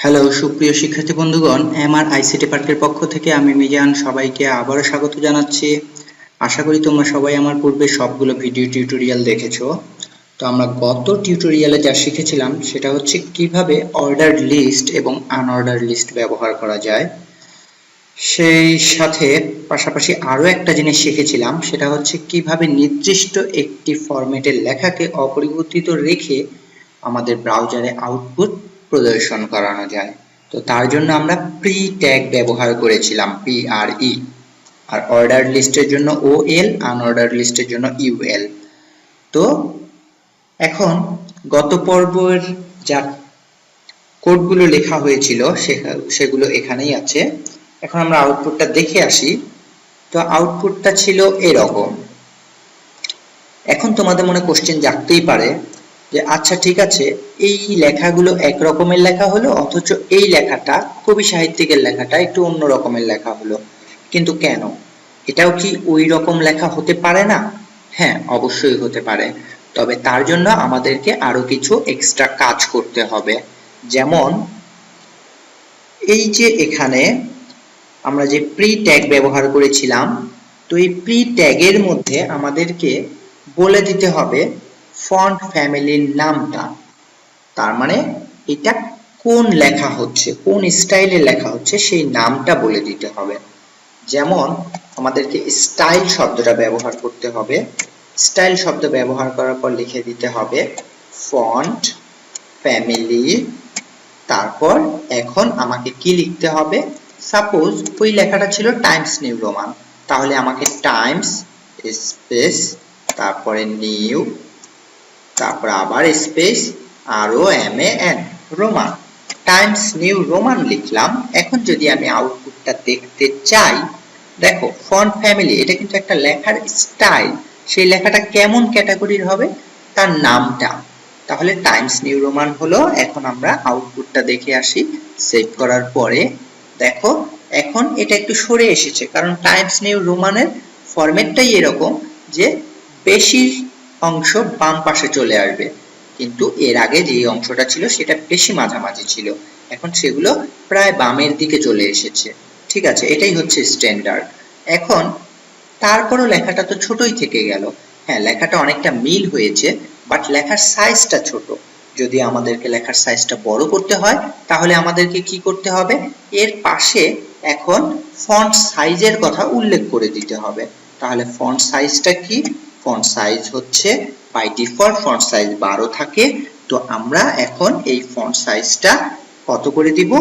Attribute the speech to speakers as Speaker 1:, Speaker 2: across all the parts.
Speaker 1: Hello সুপ্রিয় শিক্ষার্থী বন্ধুগণ, এমআর আইসিটি পার্কের পক্ষ থেকে আমি মিজান সবাইকে আবারও স্বাগত জানাচ্ছি। আশা করি তোমরা সবাই আমার পূর্বে সবগুলো ভিডিও টিউটোরিয়াল দেখেছো। তো আমরা গত টিউটোরিয়ালে যা শিখেছিলাম সেটা হচ্ছে কিভাবে অর্ডারড লিস্ট এবং আনঅর্ডারড লিস্ট ব্যবহার করা যায়। সেই সাথে পাশাপাশি আরো একটা জিনিস শিখেছিলাম, সেটা হচ্ছে কিভাবে নির্দিষ্ট একটি ফরম্যাটের লেখাকে অপরিবর্তিত রেখে আমাদের ব্রাউজারে আউটপুট প্রদর্শন করানো যায়। তো তার জন্য আমরা প্রি ট্যাগ ব্যবহার করেছিলাম, PRE, আর অর্ডার লিস্টের জন্য OL, আনঅর্ডার লিস্টের জন্য UL। তো এখন গত পর্বের যা কোডগুলো লেখা হয়েছিল সেগুলো এখানেই আছে। এখন আমরা আউটপুটটা দেখে আসি। তো আউটপুটটা ছিল এরকম। এখন তোমাদের মনে কোশ্চেন জাগতেই পারে যে আচ্ছা ঠিক আছে, এই লেখাগুলো এক রকমের লেখা হলো, অথচ এই লেখাটা কবি সাহিত্যিকের লেখাটা একটু অন্য রকমের লেখা হলো, কিন্তু কেন? এটাও কি ওই রকম লেখা হতে পারে না? হ্যাঁ, অবশ্যই হতে পারে, তবে তার জন্য আমাদেরকে আরো কিছু এক্সট্রা কাজ করতে হবে। যেমন এই যে এখানে আমরা যে প্রি ট্যাগ ব্যবহার করেছিলাম, তো এই প্রি ট্যাগের মধ্যে আমাদেরকে বলে দিতে হবে ফন্ট ফ্যামিলির নামটা। তার মানে এটা কোন লেখা হচ্ছে, কোন স্টাইলে লেখা হচ্ছে সেই নামটা বলে দিতে হবে। যেমন আমাদেরকে স্টাইল শব্দটা ব্যবহার করতে হবে। স্টাইল শব্দ ব্যবহার করার পর লিখে দিতে হবে ফন্ট ফ্যামিলি। তারপর এখন আমাকে কি লিখতে হবে? সাপোজ ওই লেখাটা ছিল টাইমস নিউ রোমান, তাহলে আমাকে টাইমস স্পেস তারপরে নিউ তারপর আবার স্পেস আরও MAN Roman, Times new Roman লিখলাম। এখন যদি আমি আউটপুটটা দেখতে চাই, দেখো ফন্ট ফ্যামিলি এটা কিন্তু একটা লেখার স্টাইল, সেই লেখাটা কেমন ক্যাটাগরির হবে? তার নামটা। তাহলে টাইমস নিউ রোমান হলো। এখন আমরা আউটপুটটা দেখে আসি। সেভ করার পরে দেখো এখন এটা একটু সরে এসেছে, কারণ টাইমস নিউ রোমানের ফরম্যাটটাই এরকম যে বেশি অংশ বাম পাশে চলে আসবে, কিন্তু এর আগে যে অংশটা ছিল সেটা বেশি মাঝামাঝি ছিল, এখন সেগুলো প্রায় বামের দিকে চলে এসেছে। ঠিক আছে, এটাই হচ্ছে স্ট্যান্ডার্ড। এখন তারপরও লেখাটা তো ছোটই থেকে গেল। হ্যাঁ, লেখাটা অনেকটা মিল হয়েছে, বাট লেখার সাইজটা ছোট। যদি আমাদেরকে লেখার সাইজটা বড় করতে হয়, তাহলে আমাদেরকে কি করতে হবে? এর পাশে এখন ফন্ট সাইজের কথা উল্লেখ করে দিতে হবে। তাহলে ফন্ট সাইজটা কি? ফন্ট সাইজ হচ্ছে বাই ডিফল্ট ফন্ট সাইজ 12 থাকে। তো আমরা এখন এই ফন্ট সাইজটা কত করে দিব?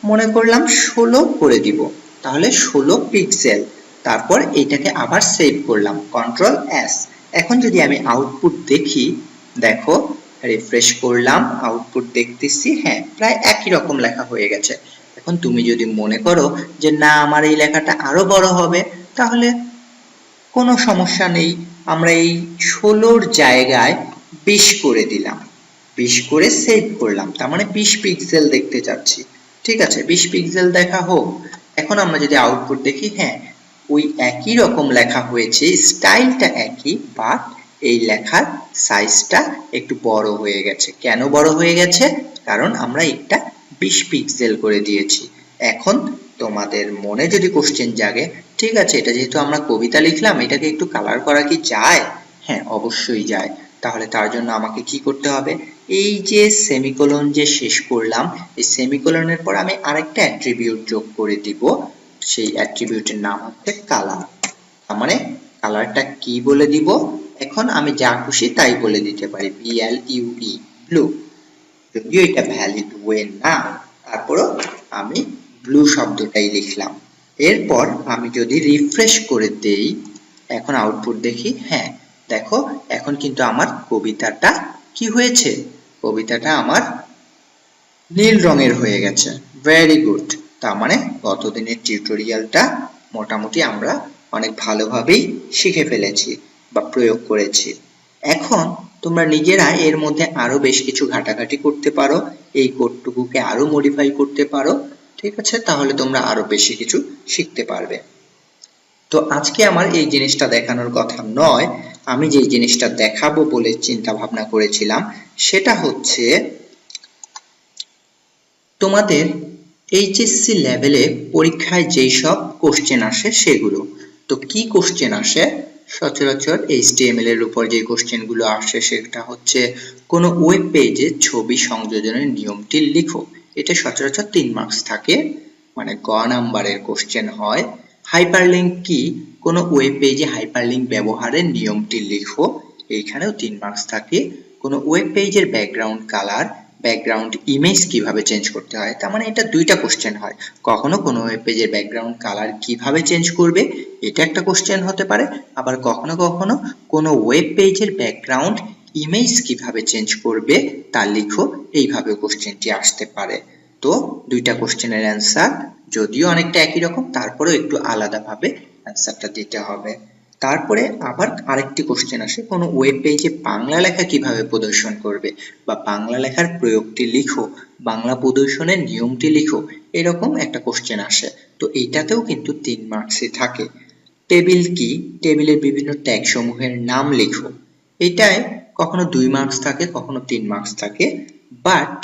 Speaker 1: মনে করলাম 16 করে দিব। তাহলে 16 পিক্সেল। তারপর এইটাকে আবার সেভ করলাম, কন্ট্রোল S। এখন যদি আমি আউটপুট দেখি, দেখো রিফ্রেশ করলাম, আউটপুট দেখতেছি, হ্যাঁ প্রায় একই রকম লেখা হয়ে গেছে। এখন তুমি যদি মনে করো যে না আমার এই লেখাটা আরো বড় হবে, তাহলে কোনো সমস্যা নেই, আমরা এই 16-র জায়গায় 20 করে দিলাম, 20 করে সেভ করলাম। তার মানে 20 পিক্সেল দেখতে চাচ্ছি। ঠিক আছে, 20 পিক্সেল দেখা হোক। এখন আমরা যদি আউটপুট দেখি, হ্যাঁ ওই একই রকম লেখা হয়েছে, স্টাইলটা একই, বাট এই লেখার সাইজটা একটু বড় হয়ে গেছে। কেন বড় হয়ে গেছে? কারণ আমরা একটা 20 পিক্সেল করে দিয়েছি। এখন তোমাদের মনে যদি কোশ্চেন জাগে, ঠিক আছে এটা যেহেতু আমরা কবিতা লিখলাম, এটাকে একটু কালার করা কি যায়? হ্যাঁ অবশ্যই যায়। তাহলে তার জন্য আমাকে কি করতে হবে? এই যে সেমিকোলন যে শেষ করলাম, এই সেমিকোলনের পর আমি আরেকটা অ্যাট্রিবিউট যোগ করে দিব। সেই অ্যাট্রিবিউটের নাম হচ্ছে কালার। তার মানে কালারটা কি বলে দিব? এখন আমি যা খুশি তাই বলে দিতে পারি, BLUE, ব্লু। যদিও এটা ভ্যালিড ওয়ে না, তারপরও আমি ব্লু শব্দটাই লিখলাম। এরপর আমি যদি রিফ্রেশ করে দেই, এখন আউটপুট দেখি, হ্যাঁ দেখো এখন কিন্তু আমার কবিতাটা কি হয়েছে? কবিতাটা আমার নীল রঙের হয়ে গেছে। Very good. তার মানে গতদিনের টিউটোরিয়ালটা মোটামুটি আমরা অনেক ভালোভাবেই শিখে ফেলেছি বা প্রয়োগ করেছি। এখন তোমরা নিজেরা এর মধ্যে আরো বেশ কিছু ঘাটাঘাটি করতে পারো, এই কোডটুকুকে আরো মডিফাই করতে পারো। ঠিক আছে, তাহলে তোমরা আরো বেশি কিছু শিখতে পারবে। তো আজকে আমার এই জিনিসটা দেখানোর কথা নয়, আমি যে জিনিসটা দেখাবো বলে চিন্তা ভাবনা করেছিলাম সেটা হচ্ছে তোমাদের এইচএসসি লেভেলে পরীক্ষায় যেই সব কোশ্চেন আসে সেগুলো। তো কি কোশ্চেন আসে? সচরাচর এইচটিএমএল এর উপর যে কোশ্চেনগুলো আসে সেটা হচ্ছে কোনো ওয়েব পেজে ছবি সংযোজনের নিয়মটি লিখো। এটা সচরাচর 3 মার্কস থাকে, মানে গ নাম্বারের কোশ্চেন হয়। হাইপারলিংক কি? কোনো ওয়েব পেজে হাইপারলিংক ব্যবহারের নিয়মটি লিখো। এইখানেও 3 মার্কস থাকে। কোনো ওয়েব পেজের ব্যাকগ্রাউন্ড কালার, ব্যাকগ্রাউন্ড ইমেজ কিভাবে চেঞ্জ করতে হয়, তার মানে এটা দুইটা কোশ্চেন হয়। কখনো কোনো ওয়েব পেজের ব্যাকগ্রাউন্ড কালার কিভাবে চেঞ্জ করবে, এটা একটা কোশ্চেন হতে পারে। আবার কখনো কখনো কোনো ওয়েব পেজের ব্যাকগ্রাউন্ড ইমেজ কিভাবে চেঞ্জ করবে তা লিখো, এইভাবে কোশ্চেনটি আসতে পারে। তো দুইটা কোশ্চেনের অ্যান্সার যদিও অনেকটা একই রকম, তারপরেও একটু আলাদাভাবে অ্যান্সারটা দিতে হবে। তারপরে আবার আরেকটি কোশ্চেন আসে, কোনো ওয়েব পেজে বাংলা লেখা কিভাবে প্রদর্শন করবে, বা বাংলা লেখার প্রয়োগটি লিখো, বাংলা প্রদর্শনের নিয়মটি লিখো, এরকম একটা কোশ্চেন আসে। তো এইটাতেও কিন্তু 3 মার্কসই থাকে। টেবিল কি? টেবিলের বিভিন্ন ট্যাগ সমূহের নাম লিখো। এটায় কখনো 2 মার্কস থাকে, কখনো 3 মার্কস থাকে। বাট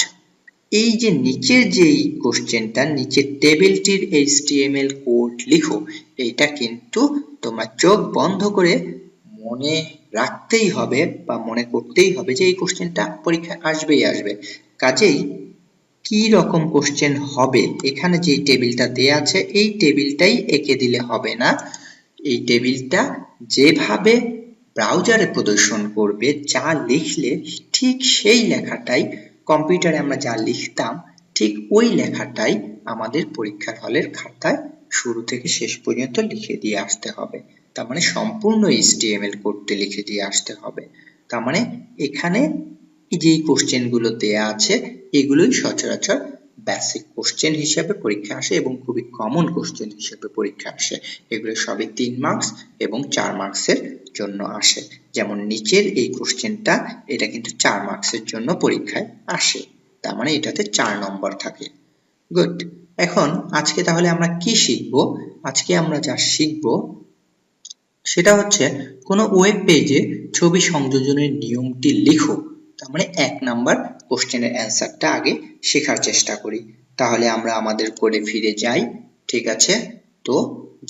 Speaker 1: এই যে নিচের যেই কোশ্চেনটা, নিচের টেবিলটির এইচটিএমএল কোড লিখো, এইটা কিন্তু তোমরা চোখ বন্ধ করে মনে রাখতেই হবে বা মনে করতেই হবে যে এই কোশ্চেনটা পরীক্ষায় আসবেই আসবে। কাজেই কি রকম কোশ্চেন হবে, এখানে যে টেবিলটা দেয়া আছে এই টেবিলটাই এঁকে দিলে হবে না। এই টেবিলটা যেভাবে ব্রাউজারে প্রদর্শন করবে, যা লিখলে ঠিক সেই লেখাটাই, কম্পিউটারে আমরা যা লিখতাম ঠিক ওই লেখাটাই আমাদের পরীক্ষার হলের খাতায় শুরু থেকে শেষ পর্যন্ত লিখে দিয়ে আসতে হবে। তার মানে সম্পূর্ণ এইচটিএমএল কোডটি লিখে দিয়ে আসতে হবে। তার মানে এখানে যেই কোশ্চেন গুলো দেয়া আছে এগুলোই সচরাচর বেসিক কোশ্চেন হিসেবে পরীক্ষা আসে এবং খুবই কমন কোশ্চেন হিসেবে পরীক্ষা আসে। এগুলো সবই 3 মার্কস এবং 4 মার্কসের জন্য আসে। যেমন নিচের এই কোশ্চেনটা, এটা কিন্তু 4 মার্কসের জন্য পরীক্ষায় আসে, তার মানে এটাতে 4 নম্বর থাকে। গুড। এখন আজকে তাহলে আমরা কি শিখব? আজকে আমরা যা শিখব সেটা হচ্ছে কোনো ওয়েব পেজে ছবি সংযোজনের নিয়মটি লিখো। তার মানে 1 নাম্বার কোশ্চেনের অ্যান্সারটা আগে শেখার চেষ্টা করি। তাহলে আমরা আমাদের কোডে ফিরে যাই। ঠিক আছে? তো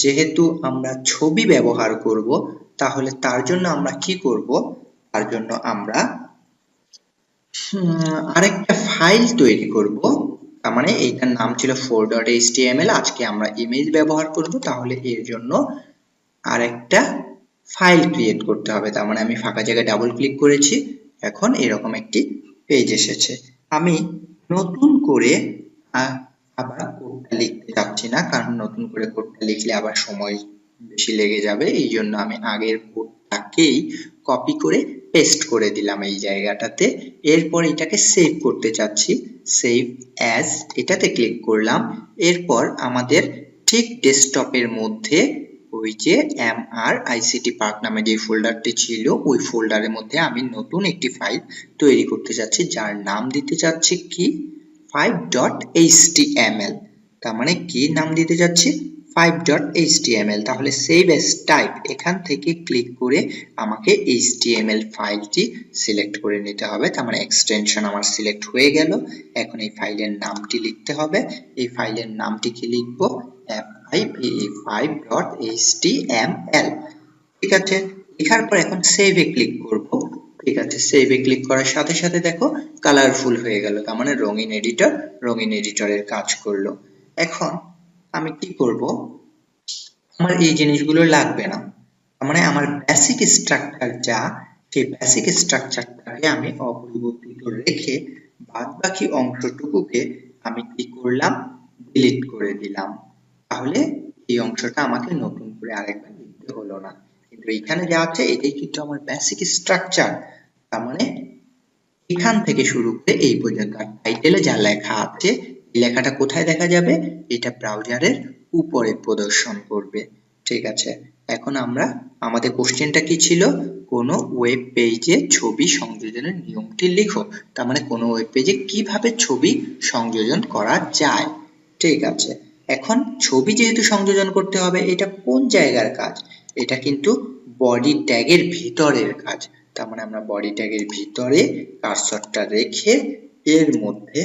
Speaker 1: যেহেতু আমরা ছবি ব্যবহার করব, তাহলে তার জন্য আমরা কি করব? তার জন্য আমরা আরেকটা ফাইল তৈরি করব। তার মানে এইটার নাম ছিল 4.html, আজকে আমরা ইমেজ ব্যবহার করব, তাহলে এর জন্য আরেকটা ফাইল ক্রিয়েট করতে হবে। তার মানে আমি ফাঁকা জায়গায় ডাবল ক্লিক করেছি, এখন এরকম একটি পেজ এসেছে। আমি নতুন করে আবার কোডটা লিখতে চাচ্ছি না, কারণ নতুন করে কোডটা লিখলে আবার সময় বেশি লেগে যাবে। এই জন্য আমি আগের কোডটাকেই কপি করে পেস্ট করে দিলাম এই জায়গাটাতে। এরপর এটাকে সেভ করতে চাচ্ছি, সেভ অ্যাজ এটাতে ক্লিক করলাম। এরপর আমাদের ঠিক ডেস্কটপের মধ্যে ওই যে MRICT পার্ক নামে যে ফোল্ডারটি ছিল, ওই ফোল্ডারের মধ্যে আমি নতুন একটি ফাইল তৈরি করতে যাচ্ছি, যার নাম দিতে যাচ্ছি কি 5.html। তার মানে কি নাম দিতে যাচ্ছি? 5.html। তাহলে সেভ এস টাইপ, এখান থেকে ক্লিক করে আমাকে HTML ফাইলটি সিলেক্ট করে নিতে হবে। তার মানে এক্সটেনশন আমার সিলেক্ট হয়ে গেল। এখন এই ফাইলের নামটি লিখতে হবে। এই ফাইলের নামটি কি লিখব? five.html। ঠিক আছে? লেখার পর এখন সেভে ক্লিক করব। ঠিক আছে, সেভে ক্লিক করার সাথে সাথে দেখো কালারফুল হয়ে গেল, তার মানে রঙিন এডিটরের কাজ করলো। এখন আমি কি করব? আমার এই জিনিসগুলো লাগবে না, তার মানে আমার বেসিক স্ট্রাকচার যা, সেই বেসিক স্ট্রাকচারটাকে আমি অপরিবর্তিত রেখে বাদ বাকি অংশটুকুকে আমি কি করলাম? ডিলিট করে দিলাম। তাহলে এই অংশটা আমাকে নতুন করে আরেকবার লিখতে হলো না। কিন্তু এখানে যা আছে এটাই কিন্তু আমার বেসিক স্ট্রাকচার। তার মানে এখান থেকে শুরু করে এই পর্যন্ত টাইটেলে যা লেখা আছে, এই লেখাটা কোথায় দেখা যাবে? এটা ব্রাউজারের উপরে প্রদর্শন করবে। ঠিক আছে, এখন আমরা আমাদের কোশ্চেনটা কি ছিল? কোনো ওয়েব পেজে ছবি সংযোজনের নিয়মটি লিখো। তার মানে কোনো ওয়েব পেজে কিভাবে ছবি সংযোজন করা যায়। ঠিক আছে, এখন ছবি যেহেতু সংযোজন করতে হবে, এটা কোন জায়গার কাজ? এটা কিন্তু বডি ট্যাগের ভিতরের কাজ। তার মানে আমরা বডি ট্যাগের ভিতরে কার্সরটা রেখে এর মধ্যে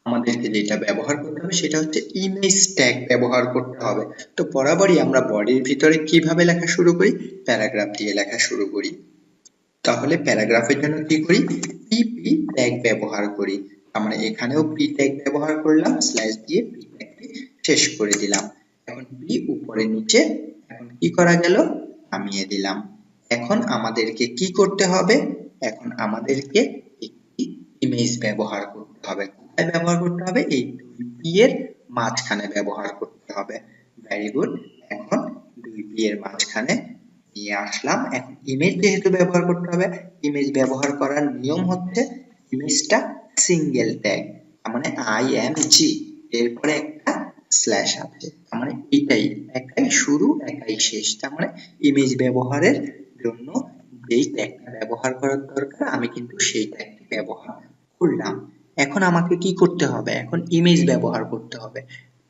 Speaker 1: আমাদেরকে যেটা ব্যবহার করতে হবে সেটা হচ্ছে ইমেজ ট্যাগ ব্যবহার করতে হবে। তো বরাবরই আমরা বডির ভিতরে কিভাবে লেখা শুরু করি, প্যারাগ্রাফ দিয়ে লেখা শুরু করি। তাহলে প্যারাগ্রাফের জন্য কি করি, পিপি ট্যাগ ব্যবহার করি। আমরা এখানেও পি ট্যাগ ব্যবহার করলাম, স্ল্যাশ দিয়ে পি ট্যাগটি শেষ করে দিলাম। এখন পি উপরে নিচে, এখন কি করা গেল, থামিয়ে দিলাম। এখন আমাদেরকে কি করতে হবে, এখন আমাদেরকে একটি ইমেজ ব্যবহার করতে হবে। কোথায় ব্যবহার করতে হবে, এই দুই পি এর মাঝখানে ব্যবহার করতে হবে। Very good. এখন দুই পি এর মাঝখানে নিয়ে আসলাম। এখন ইমেজ যেহেতু ব্যবহার করতে হবে, ইমেজ ব্যবহার করার নিয়ম হচ্ছে ইমেজটা সিঙ্গেল ট্যাগ, তার মানে আইএমজি, এরপরে একটা স্ল্যাশ আছে, তার মানে এটাই একাই শুরু একাই শেষ। তার মানে ইমেজ ব্যবহারের জন্য যেই ট্যাগটা ব্যবহার করার দরকার আমি কিন্তু সেই ট্যাগটি ব্যবহার করলাম। এখন আমাকে কি করতে হবে, এখন ইমেজ ব্যবহার করতে হবে।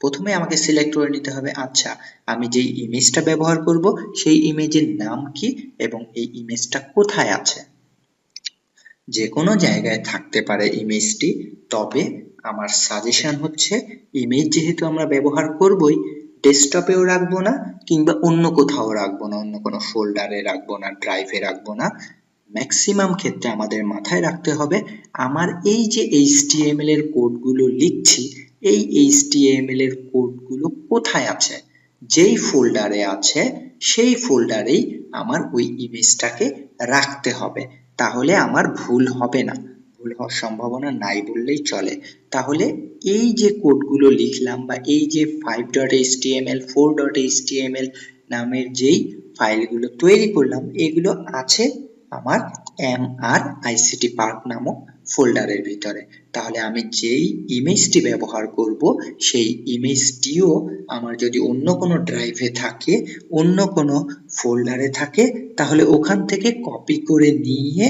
Speaker 1: প্রথমে আমাকে সিলেক্ট করে নিতে হবে, আচ্ছা আমি যেই ইমেজটা ব্যবহার করব সেই ইমেজের নাম কি এবং এই ইমেজটা কোথায় আছে। যে কোনো জায়গায় থাকতে পারে ইমেজটি, তবে আমার সাজেশন হচ্ছে ইমেজ যেহেতু আমরা ব্যবহার করবই, ডেস্কটপেও রাখবো না কিংবা অন্য কোথাও রাখবো না, অন্য কোনো ফোল্ডারে রাখবো না, ড্রাইভে রাখবো না। ম্যাক্সিমাম ক্ষেত্রে আমাদের মাথায় রাখতে হবে আমার এই যে HTML এর কোডগুলো লিখছি, এই HTML এর কোডগুলো কোথায় আছে, যেই ফোল্ডারে আছে সেই ফোল্ডারেই আমার ওই ইমেজটাকে রাখতে হবে। তাহলে আমার ভুল হবে না, ভুল হওয়ার সম্ভাবনা নাই বললেই চলে। তাহলে এই যে কোডগুলো লিখলাম বা এই যে 5.html 4.html নামের যেই ফাইলগুলো তৈরি করলাম, এগুলো আছে আমার MRICT পার্ক নামক ফোল্ডারের ভিতরে। তাহলে আমি যেই ইমেজটি ব্যবহার করব সেই ইমেজটিও আমার যদি অন্য কোনো ড্রাইভে থাকে, অন্য কোনো ফোল্ডারে থাকে, তাহলে ওখান থেকে কপি করে নিয়ে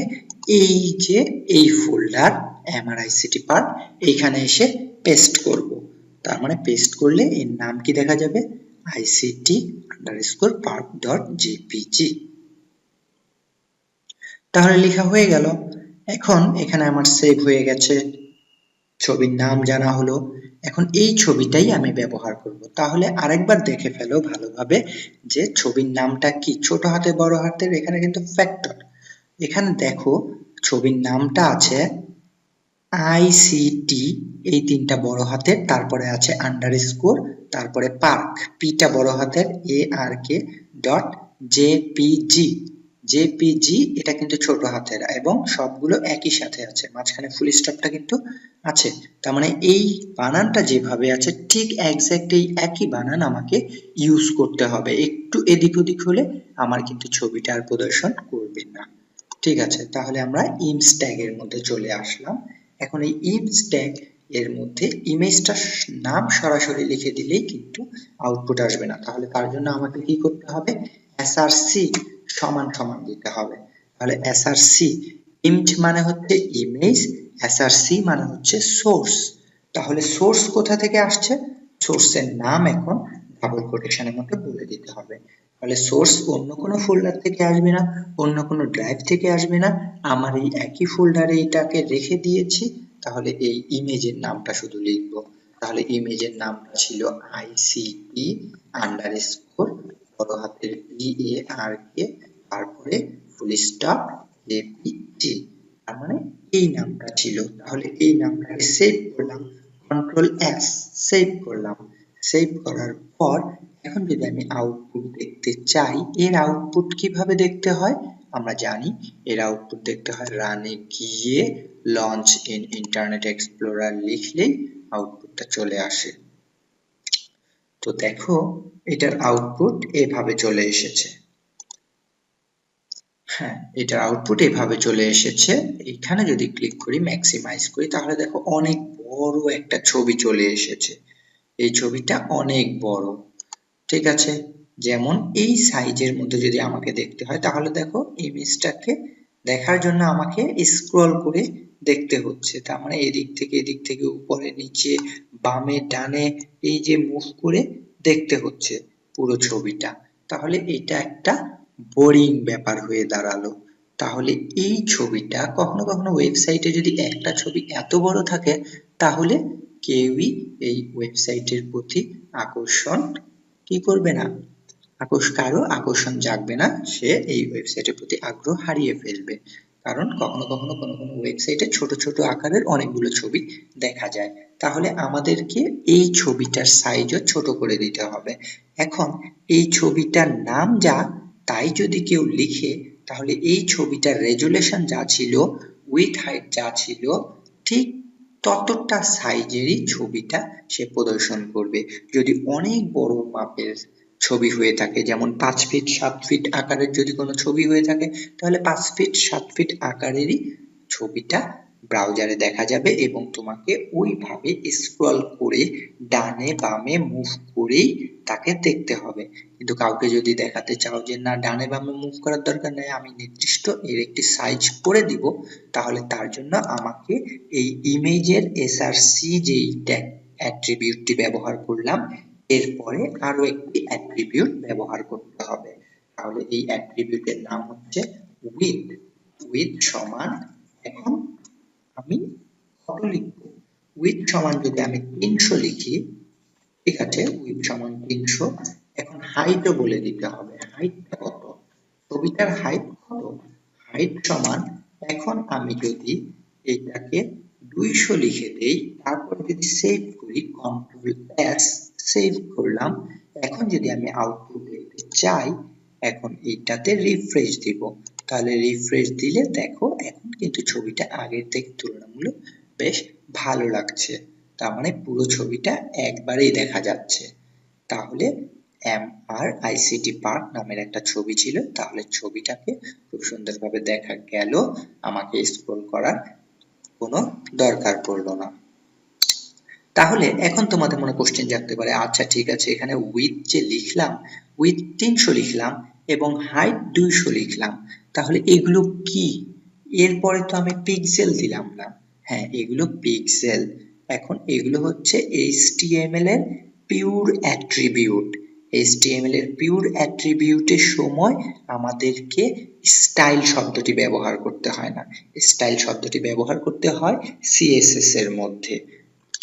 Speaker 1: এই যে এই ফোল্ডার MRICT পার্ক এইখানে এসে পেস্ট করব। তার মানে পেস্ট করলে এর নাম কি দেখা যাবে, ict_park.jpg। তাহলে লেখা হয়ে গেল। এখন এখানে আমার সেভ হয়ে গেছে, ছবির নাম জানা হলো। এখন এই ছবিটাই আমি ব্যবহার করব। তাহলে আরেকবার দেখে ফেলো ভালোভাবে যে ছবির নামটা কি, ছোট হাতে বড় হাতের, এখানে কিন্তু ফ্যাক্টর। এখানে দেখো ছবির নামটা আছে ICT, এই তিনটা বড় হাতের, তারপরে আছে আন্ডারস্কোর, তারপরে পার্ক, পিটা বড় হাতের, ARK ডট জেপিজি, জেপিজি এটা কিন্তু ছোট হাতের এবং সবগুলো একই সাথে আছে, মাঝখানে ফুল স্টপটা কিন্তু আছে। তার মানে এই বানানটা যেভাবে আছে ঠিক এক্সাক্ট এই একই বানান আমাকে ইউজ করতে হবে। একটু এদিক ওদিক হলে আমার কিন্তু ছবিটা আর প্রদর্শন করবে না। ঠিক আছে, তাহলে আমরা ইমস ট্যাগ এর মধ্যে চলে আসলাম। এখন এই ইমস ট্যাগ এর মধ্যে ইমেজটার নাম সরাসরি লিখে দিলেই কিন্তু আউটপুট আসবে না। তাহলে তার জন্য আমাকে কি করতে হবে, src সমান সমান দিতে হবে। তাহলে src ইমজ মানে হচ্ছে ইমেজ, src মানে হচ্ছে সোর্স। তাহলে সোর্স কোথা থেকে আসছে, সোর্সের নাম এখন ডাবল কোটেশনের মধ্যে বলে দিতে হবে। তাহলে সোর্স অন্য কোনো ফোল্ডার থেকে আসবে না, অন্য কোনো ড্রাইভ থেকে আসবে না, আমার এই একই ফোল্ডারে এটাকে রেখে দিয়েছি। তাহলে এই ইমেজের নামটা শুধু লিখবো। তাহলে ইমেজের নামটা ছিল ICT_, বড় হাতের PARK, তারপরে ফুল স্টপ জেপিজি, তার মানে এই নামটা ছিল। তাহলে এই নামটাকে সেভ করলাম, Ctrl+S সেভ করলাম। সেভ করার পর এখন যদি আমি আউটপুট দেখতে চাই, এর আউটপুট কিভাবে দেখতে হয় আমরা জানি। এর আউটপুট দেখতে হয় রানে গিয়ে লঞ্চ ইন ইন্টারনেট এক্সপ্লোরার লিখলেই আউটপুটটা চলে আসে। তো দেখো এটার আউটপুট এভাবে চলে এসেছে। হ্যাঁ, এটার আউটপুট এভাবে চলে এসেছে। এখানে যদি ক্লিক করি, ম্যাক্সিমাইজ করি, তাহলে দেখো অনেক বড় একটা ছবি চলে এসেছে। এই ছবিটা অনেক বড়, ঠিক আছে। যেমন এই সাইজের মধ্যে যদি আমাকে দেখতে হয়, তাহলে দেখো ইমেজটাকে দেখার জন্য আমাকে স্ক্রল করে দেখতে হচ্ছে। তার মানে এদিক থেকে উপরে নিচে বামে ডানে এই যে মুভ করে দেখতে হচ্ছে পুরো ছবিটা। তাহলে এটা একটা বোরিং ব্যাপার হয়ে দাঁড়ালো। তাহলে এই ছবিটা কখনো কখনো ওয়েবসাইটে যদি একটা ছবি এত বড় থাকে, তাহলে কেউই এই ওয়েবসাইটের প্রতি আকর্ষণ কি করবে না, কারো আকর্ষণ জাগবে না, সে এই ওয়েবসাইটের প্রতি আগ্রহ হারিয়ে ফেলবে। কারণ কখনো কখনো কোনো কোনো ওয়েবসাইটে ছোট ছোট আকারের অনেকগুলো ছবি দেখা যায়, তাহলে আমাদেরকে এই ছবিটার সাইজও ছোট করে দিতে হবে। এখন এই ছবিটার নাম যা তাই যদি কেউ লিখে, তাহলে এই ছবিটার রেজুলেশন যা ছিল, উইথ হাইট যা ছিল, ঠিক ততটা সাইজেরই ছবিটা সে প্রদর্শন করবে। যদি অনেক বড় মাপের ছবি হয়ে থাকে, যেমন 5 ফিট 7 ফিট আকারের যদি কোনো ছবি হয়ে থাকে, তাহলে 5 ফিট 7 ফিট আকারেরই ছবিটা ব্রাউজারে দেখা যাবে এবং তোমাকে ওইভাবে স্ক্রল করে ডানে বামে মুভ করেই তাকে দেখতে হবে। কিন্তু কাউকে যদি দেখাতে চাও যে না, ডানে বামে মুভ করার দরকার নেই, আমি নির্দিষ্ট এর একটি সাইজ করে দিব, তাহলে তার জন্য আমাকে এই ইমেজের এসআরসি যেই ট্যাগ অ্যাট্রিবিউটটি ব্যবহার করলাম, এরপরে আরো একটি অ্যাট্রিবিউট ব্যবহার করতে হবে। তাহলে এই অ্যাট্রিবিউটের নাম হচ্ছে উইথ। উইথ সমান, এখন আমি কত লিখব? উইথ সমান যদি আমি 300 লিখি, ঠিক আছে, উইথ সমান 300। এখন হাইটও বলে দিতে হবে, হাইটটা কত, ছবিটার হাইট কত, হাইট সমান, এখন আমি যদি এটাকে 200 লিখে দেই, তারপর যদি সেভ করি, কন্ট্রোল এস, সেভ করলাম। এখন যদি আমি আউটপুট দেখতে চাই, এখন এইটাতে রিফ্রেশ দিব, তাহলে রিফ্রেশ দিলে দেখো এখন কিন্তু ছবিটা আগের থেকে তুলনামূলক বেশ ভালো লাগছে, তার মানে পুরো ছবিটা একবারেই দেখা যাচ্ছে। তাহলে MRICT পার্ক নামের একটা ছবি ছিল, তাহলে ছবিটাকে খুব সুন্দরভাবে দেখা গেল, আমাকে স্ক্রল করার কোনো দরকার পড়লো না। তাহলে এখন তোমাদের মনে কোশ্চেন জাগতে পারে, আচ্ছা ঠিক আছে, এখানে উইথ যে লিখলাম, উইথ 300 লিখলাম এবং হাইট 200 লিখলাম, তাহলে এগুলো কি? এরপরে তো আমি পিক্সেল দিলাম না। হ্যাঁ, এগুলো পিক্সেল। এখন এগুলো হচ্ছে HTML এর পিওর অ্যাট্রিবিউট। HTML এর পিওর অ্যাট্রিবিউটের সময় আমাদেরকে স্টাইল শব্দটি ব্যবহার করতে হয় না, স্টাইল শব্দটি ব্যবহার করতে হয় CSS এর মধ্যে।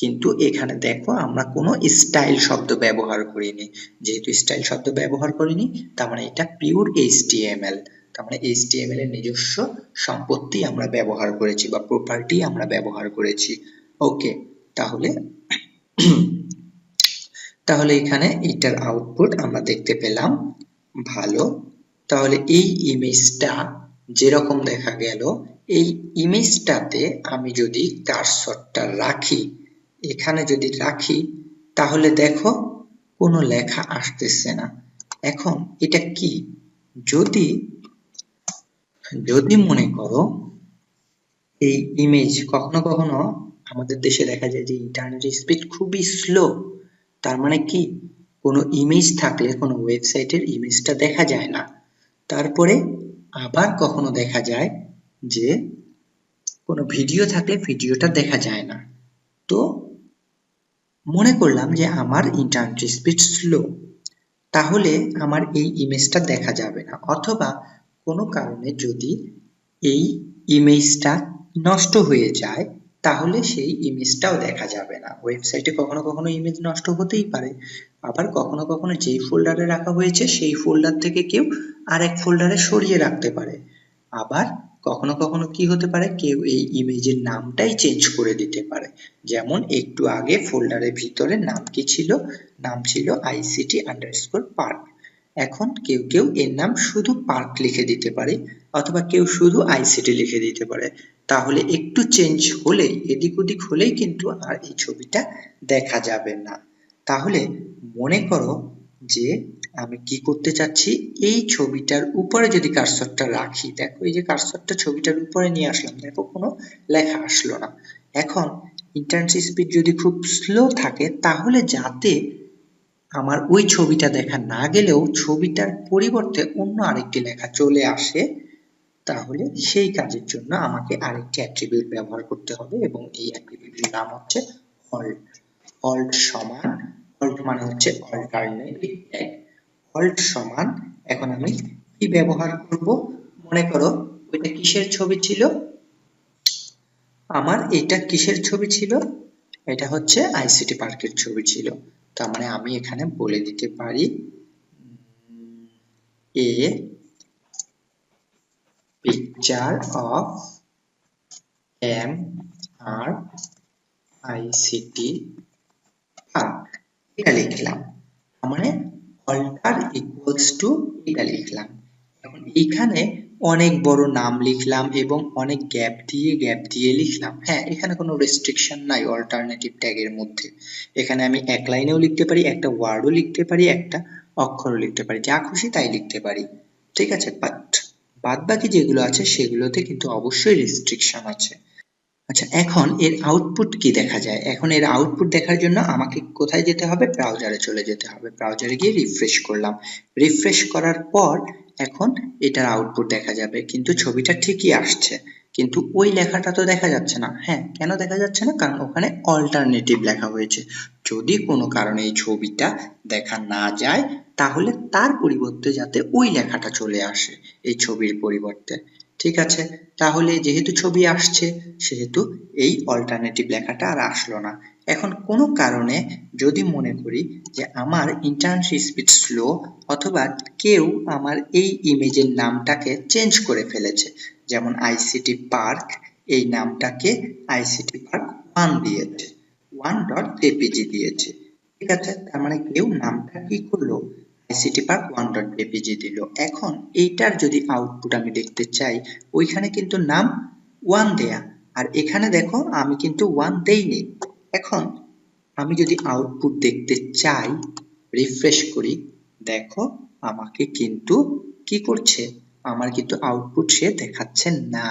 Speaker 1: কিন্তু এখানে দেখো আমরা কোনো স্টাইল শব্দ ব্যবহার করিনি, যেহেতু স্টাইল শব্দ ব্যবহার করিনি, তার মানে এটা পিওর HTML, তার মানে HTML এর নিজস্ব সম্পত্তি আমরা ব্যবহার করেছি বা প্রপার্টি আমরা ব্যবহার করেছি। ওকে, তাহলে এখানে এটার আউটপুট আমরা দেখতে পেলাম ভালো। তাহলে এই ইমেজটা যেরকম দেখা গেল, এই ইমেজটাতে আমি যদি কার্সরটা রাখি, এখানে যদি রাখি, তাহলে দেখো কোনো লেখা আসতেছে না। এখন এটা কি? যদি মনে করো এই ইমেজ, কখনো কখনো আমাদের দেশে দেখা যায় যে ইন্টারনেটের স্পিড খুবই স্লো, তার মানে কি কোনো ইমেজ থাকলে কোনো ওয়েবসাইটের ইমেজটা দেখা যায় না। তারপরে আবার কখনো দেখা যায় যে কোনো ভিডিও থাকলে ভিডিওটা দেখা যায় না। তো মনে করলাম যে আমার ইন্টারনেট স্পিড স্লো, তাহলে আমার এই ইমেজটা দেখা যাবে না, অথবা কোনো কারণে যদি এই ইমেজটা নষ্ট হয়ে যায়, তাহলে সেই ইমেজটাও দেখা যাবে না। ওয়েবসাইটে কখনো কখনো ইমেজ নষ্ট হতেই পারে, আবার কখনো কখনো যেই ফোল্ডারে রাখা হয়েছে সেই ফোল্ডার থেকে কেউ আরেক ফোল্ডারে সরিয়ে রাখতে পারে। আবার কখনো কখনো কি হতে পারে, কেউ এই ইমেজের নামটাই চেঞ্জ করে দিতে পারে। যেমন একটু আগে ফোল্ডারের ভিতরে নাম কি ছিল? নাম ছিল ICT_park। এখন কেউ এর নাম শুধু পার্ক লিখে দিতে পারে, অথবা কেউ শুধু ICT লিখে দিতে পারে। তাহলে একটু চেঞ্জ হলেই, এদিক ওদিক হলেই কিন্তু আর এই ছবিটা দেখা যাবে না। তাহলে মনে করো যে আমি কি করতে চাচ্ছি, এই ছবিটার উপরে যদি কার্সরটা রাখি, দেখো এই যে কার্সরটা ছবিটার উপরে নিয়ে আসলাম, দেখো কোনো লেখা আসলো না। এখন ইন্টারনেট স্পিড যদি খুব স্লো থাকে, তাহলে যাতে আমার ওই ছবিটা দেখা না গেলেও ছবিটার পরিবর্তে অন্য আরেকটি লেখা চলে আসে, তাহলে সেই কাজের জন্য আমাকে আরেকটি অ্যাট্রিবিউট ব্যবহার করতে হবে, এবং এই অ্যাট্রিবিউটের নাম হচ্ছে alt। alt সমান, alt মানে হচ্ছে অল্টারনেটিভ ট্যাগ। alt সমান, এখন আমি কি ব্যবহার করব? মনে করো ওইটা কিসের ছবি ছিল? আমার এটা কিসের ছবি ছিল? এটা হচ্ছে আইসিটি পার্কের ছবি ছিল। তার মানে আমি এখানে বলে দিতে পারি a picture of MRICT park, এটা লিখলাম। তার মানে অল্টার ইকুয়ালস টু এটা লিখলাম। এখন এখানে অনেক বড় নাম লিখলাম এবং অনেক গ্যাপ দিয়ে লিখলাম। হ্যাঁ, এখানে কোনো রেস্ট্রিকশন নাই অল্টারনেটিভ ট্যাগের মধ্যে। এখানে আমি এক লাইনেও লিখতে পারি, একটা ওয়ার্ডও লিখতে পারি, একটা অক্ষরও লিখতে পারি, যা খুশি তাই লিখতে পারি। ঠিক আছে, বাট বাদ বাকি যেগুলো আছে সেগুলোতে কিন্তু অবশ্যই রেস্ট্রিকশন আছে। আচ্ছা, এখন এর আউটপুট কি দেখা যায়? এখন এর আউটপুট দেখার জন্য আমাকে কোথায় যেতে হবে? ব্রাউজারে চলে যেতে হবে। ব্রাউজারে গিয়ে রিফ্রেশ করলাম। রিফ্রেশ করার পর এখন এটার আউটপুট দেখা যাবে, কিন্তু ছবিটা ঠিকই আসছে, কিন্তু ওই লেখাটা তো দেখা যাচ্ছে না। হ্যাঁ, কেন দেখা যাচ্ছে না? কারণ ওখানে অল্টারনেটিভ লেখা হয়েছে। যদি কোনো কারণে এই ছবিটা দেখা না যায়, তাহলে তার পরিবর্তে যাতে ওই লেখাটা চলে আসে এই ছবির পরিবর্তে। ঠিক আছে, তাহলে যেহেতু ছবি আসছে সেহেতু এই অল্টারনেটিভ লেখাটা আর আসলো না। এখন কোনো কারণে যদি মনে করি যে আমার ইন্টারনেট স্পিড স্লো, অথবা কেউ আমার এই ইমেজের নামটাকে চেঞ্জ করে ফেলেছে, যেমন আইসিটি পার্ক এই নামটাকে আইসিটি পার্ক 1 দিয়েছে, 1.jpg দিয়েছে। ঠিক আছে, তার মানে কেউ নামটা কি করলো? আইসিটি পার্ক 1.jpg দিল। এখন এইটার যদি আউটপুট আমি দেখতে চাই, ওইখানে কিন্তু নাম 1 দেয়া, আর এখানে দেখো আমি কিন্তু 1 দেইনি। এখন আমি যদি আউটপুট দেখতে চাই, রিফ্রেশ করি, দেখো আমাকে কিন্তু কি করছে? আমার কিন্তু আউটপুট সে দেখাচ্ছে না।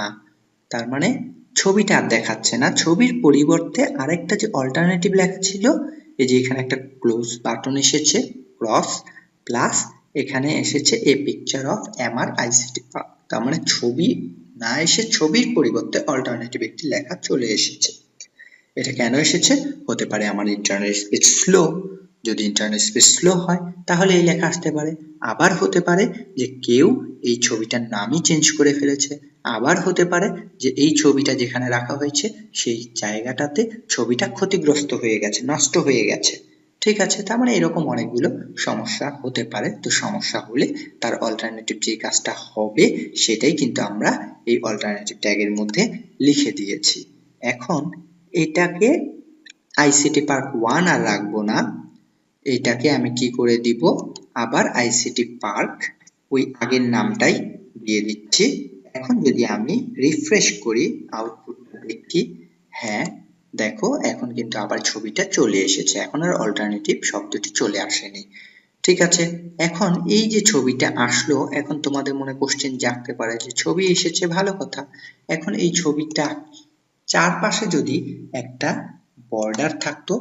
Speaker 1: তার মানে ছবিটা আর দেখাচ্ছে না, ছবির পরিবর্তে আরেকটা যে অল্টারনেটিভ লেখা ছিল, এই যে এখানে একটা ক্লোজ বাটন এসেছে, ক্রস প্লাস এখানে এসেছে a picture of MRICT park. তার মানে ছবি না এসে ছবির পরিবর্তে অল্টারনেটিভ একটি লেখা চলে এসেছে। এটা কেন এসেছে? হতে পারে আমার ইন্টারনেট স্পিড স্লো। যদি ইন্টারনেট স্পিড স্লো হয় তাহলে এই লেখা আসতে পারে। আবার হতে পারে যে কেউ এই ছবিটার নামই চেঞ্জ করে ফেলেছে। আবার হতে পারে যে এই ছবিটা যেখানে রাখা হয়েছে সেই জায়গাটাতে ছবিটা ক্ষতিগ্রস্ত হয়ে গেছে, নষ্ট হয়ে গেছে। ঠিক আছে, তার মানে এরকম অনেকগুলো সমস্যা হতে পারে। তো সমস্যা হলে তার অল্টারনেটিভ যে কাজটা হবে সেটাই কিন্তু আমরা এই অল্টারনেটিভ ট্যাগের মধ্যে লিখে দিয়েছি। এখন এটাকে আইসিটি পার্ক 1 আর রাখবো না, এটাকে আমি কি করে দিব? আবার আইসিটি পার্ক ওই আগের নামটাই দিয়ে দিচ্ছি। এখন যদি আমি রিফ্রেশ করি, আউটপুটটা দেখি, হ্যাঁ দেখো এখন কিন্তু আবার ছবিটা চলে এসেছে, এখন আর অল্টারনেটিভ শব্দটি চলে আসেনি। ঠিক আছে, এখন এই যে ছবিটা আসলো, এখন তোমাদের মনে কোশ্চেন জাগতে পারে যে ছবি এসেছে ভালো কথা, এখন এই ছবিটা চারপাশে যদি একটা বর্ডার থাকতো,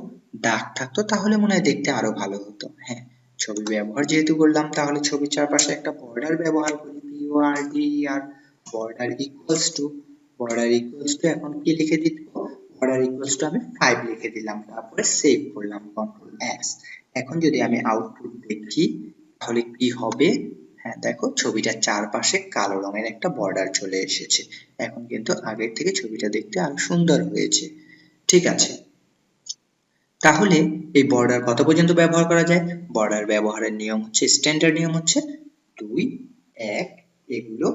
Speaker 1: দাগ থাকতো, তাহলে মনে হয় দেখতে আরো ভালো হতো। হ্যাঁ, ছবি ব্যবহার যেহেতু করলাম, তাহলে ছবির চারপাশে একটা বর্ডার ব্যবহার করি, BORDER, বর্ডার ইকুয়ালস টু এখন কি লিখে দিতে? বর্ডার ইকুয়ালস টু আমি 5 লিখে দিলাম, তারপরে সেভ করলাম Ctrl+S। এখন যদি আমি আউটপুট দেখি তাহলে কি হবে? হ্যাঁ দেখো, ছবিটার চারপাশে কালো রঙের একটা বর্ডার চলে এসেছে। এখন কিন্তু আগের থেকে ছবিটা দেখতে আরো সুন্দর হয়েছে। ঠিক আছে, তাহলে এই বর্ডার কত পর্যন্ত ব্যবহার করা যায়? বর্ডার ব্যবহারের নিয়ম হচ্ছে, স্ট্যান্ডার্ড নিয়ম হচ্ছে 2, 1 এগুলো,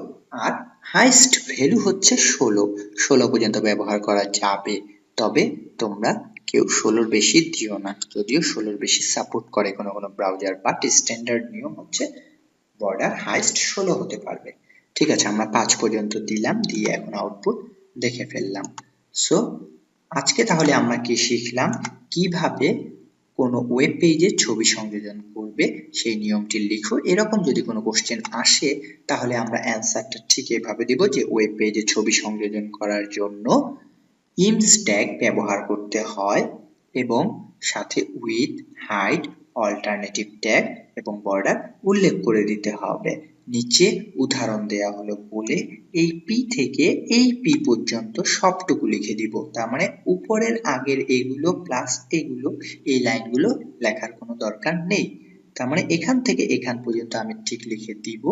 Speaker 1: আর হাইস্ট ভ্যালু হচ্ছে 16 পর্যন্ত ব্যবহার করা যাবে। তবে তোমরা কেউ 16 বেশি দিও না, যদিও 16 বেশি সাপোর্ট করে কোনো কোনো ব্রাউজার, বাট স্ট্যান্ডার্ড নিয়ম হচ্ছে বর্ডার হাইস্ট 16 হতে পারবে। ঠিক আছে, আমরা 5 পর্যন্ত দিলাম, দিয়ে এখন আউটপুট দেখে ফেললাম। সো আজকে তাহলে আমরা কি শিখলাম? কিভাবে কোনো ওয়েব পেজে ছবি সংযোজন করবে সেই নিয়মটি লিখো। এরকম যদি কোনো কোশ্চেন আসে তাহলে আমরা অ্যান্সারটা ঠিক এভাবে দিব যে ওয়েব পেজে ছবি সংযোজন করার জন্য ইমস ট্যাগ ব্যবহার করতে হয় এবং সাথে উইথ, হাইট, অল্টারনেটিভ ট্যাগ এবং বর্ডার উল্লেখ করে দিতে হবে। নিচে উদাহরণ দেয়া হলো বলে এই পি থেকে এই পি পর্যন্ত সবটুকু লিখে দিব। তার মানে উপরের আগের এগুলো প্লাস এগুলো, এই লাইনগুলো লেখার কোনো দরকার নেই। তার মানে এখান থেকে এখান পর্যন্ত আমি ঠিক লিখে দিব,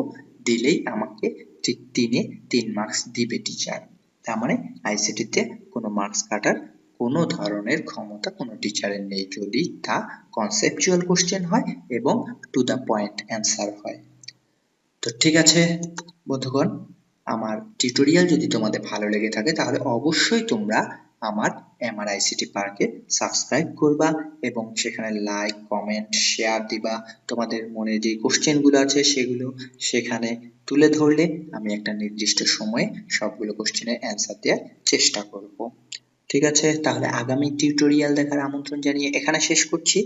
Speaker 1: দিলেই আমাকে ঠিক 3 মার্কস দিবে টিচার। তার মানে আইসিটিতে কোনো মার্কস কাটার কোনো ধরনের ক্ষমতা কোনো টিচারের নেই যদি তা কনসেপচুয়াল কোশ্চেন হয় এবং টু দ্য পয়েন্ট অ্যান্সার হয়। তো ঠিক আছে বন্ধুগণ, আমার টিউটোরিয়াল যদি তোমাদের ভালো লেগে থাকে তাহলে অবশ্যই তোমরা আমার MRICT পার্কে সাবস্ক্রাইব করবা এবং সেখানে লাইক, কমেন্ট, শেয়ার দিবা। তোমাদের মনে যে কোশ্চেনগুলো আছে সেগুলো সেখানে তুলে ধরলে আমি একটা নির্দিষ্ট সময়ে সবগুলো কোশ্চেনের অ্যান্সার দেওয়ার চেষ্টা করব। ঠিক আছে, তাহলে আগামী টিউটোরিয়াল দেখার আমন্ত্রণ জানিয়ে এখানে শেষ করছি।